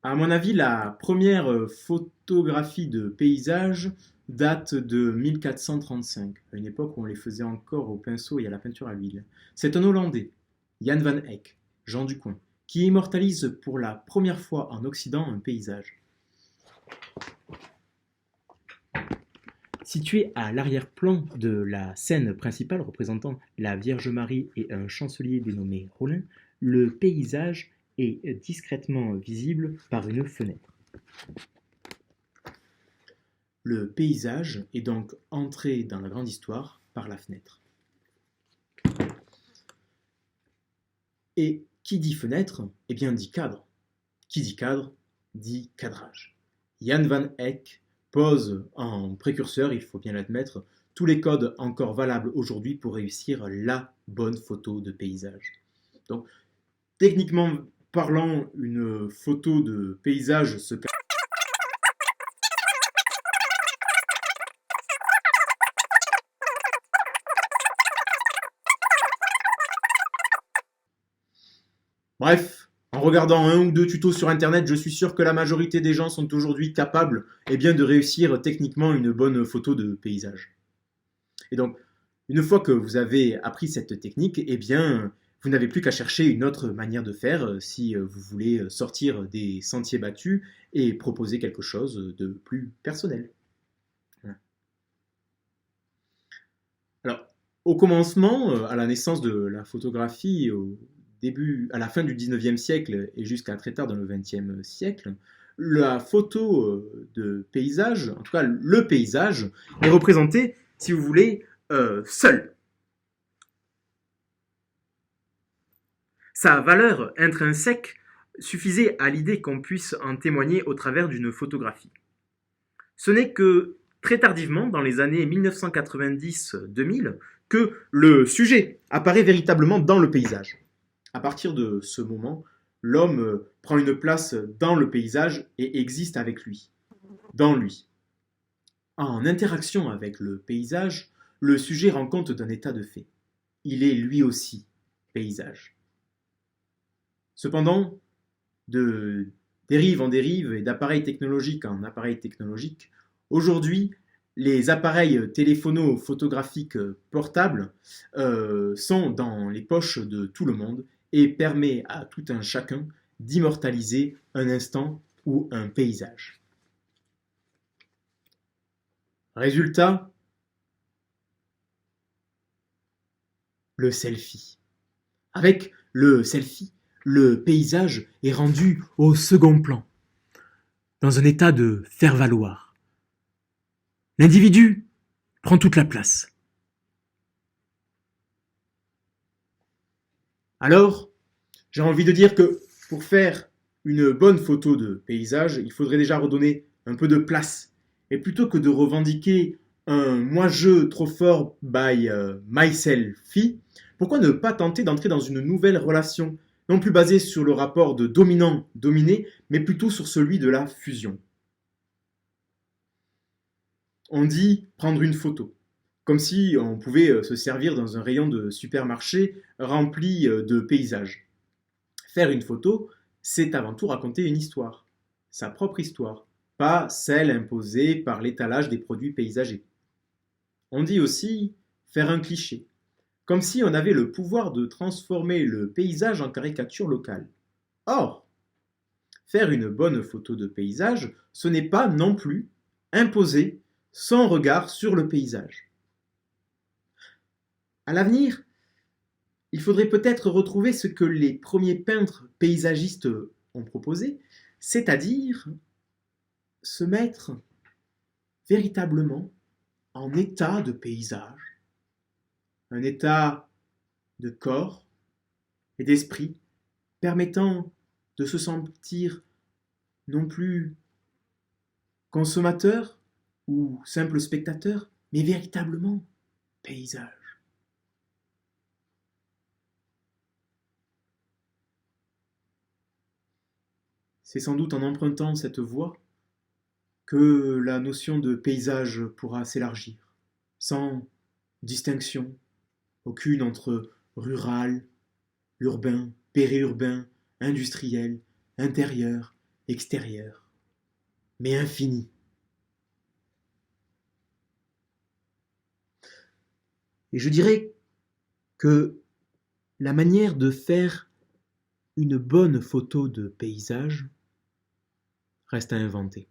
À mon avis, la première photographie de paysage date de 1435, à une époque où on les faisait encore au pinceau et à la peinture à l'huile. C'est un Hollandais, Jan van Eyck, Jean Ducoing, qui immortalise pour la première fois en Occident un paysage. Situé à l'arrière-plan de la scène principale représentant la Vierge Marie et un chancelier dénommé Rollin, le paysage est discrètement visible par une fenêtre. Le paysage est donc entré dans la grande histoire par la fenêtre. Et qui dit fenêtre, eh bien dit cadre. Qui dit cadre, dit cadrage. Jan van Eyck pose en précurseur, il faut bien l'admettre, tous les codes encore valables aujourd'hui pour réussir la bonne photo de paysage. Donc, techniquement parlant, une photo de paysage se Bref, en regardant un ou deux tutos sur internet, je suis sûr que la majorité des gens sont aujourd'hui capables de réussir techniquement une bonne photo de paysage. Et donc, une fois que vous avez appris cette technique, vous n'avez plus qu'à chercher une autre manière de faire si vous voulez sortir des sentiers battus et proposer quelque chose de plus personnel. Alors, au commencement, à la naissance de la photographie, à la fin du 19e siècle et jusqu'à très tard dans le 20e siècle, la photo de paysage, en tout cas le paysage, est représenté, si vous voulez, seul. Sa valeur intrinsèque suffisait à l'idée qu'on puisse en témoigner au travers d'une photographie. Ce n'est que très tardivement, dans les années 1990-2000, que le sujet apparaît véritablement dans le paysage. À partir de ce moment, l'homme prend une place dans le paysage et existe avec lui, dans lui. En interaction avec le paysage, le sujet rend compte d'un état de fait. Il est lui aussi paysage. Cependant, de dérive en dérive et d'appareil technologique en appareil technologique, aujourd'hui, les appareils téléphono-photographiques portables sont dans les poches de tout le monde et permet à tout un chacun d'immortaliser un instant ou un paysage. Résultat, le selfie. Avec le selfie, le paysage est rendu au second plan, dans un état de faire-valoir. L'individu prend toute la place. Alors, j'ai envie de dire que pour faire une bonne photo de paysage, il faudrait déjà redonner un peu de place. Et plutôt que de revendiquer un moi-je trop fort by myself, pourquoi ne pas tenter d'entrer dans une nouvelle relation, non plus basée sur le rapport de dominant-dominé, mais plutôt sur celui de la fusion. On dit prendre une photo, comme si on pouvait se servir dans un rayon de supermarché rempli de paysages. Faire une photo, c'est avant tout raconter une histoire, sa propre histoire, pas celle imposée par l'étalage des produits paysagers. On dit aussi faire un cliché, comme si on avait le pouvoir de transformer le paysage en caricature locale. Or, faire une bonne photo de paysage, ce n'est pas non plus imposer son regard sur le paysage. À l'avenir, il faudrait peut-être retrouver ce que les premiers peintres paysagistes ont proposé, c'est-à-dire se mettre véritablement en état de paysage, un état de corps et d'esprit permettant de se sentir non plus consommateur ou simple spectateur, mais véritablement paysage. C'est sans doute en empruntant cette voie que la notion de paysage pourra s'élargir, sans distinction aucune entre rural, urbain, périurbain, industriel, intérieur, extérieure, mais infinie. Et je dirais que la manière de faire une bonne photo de paysage reste à inventer.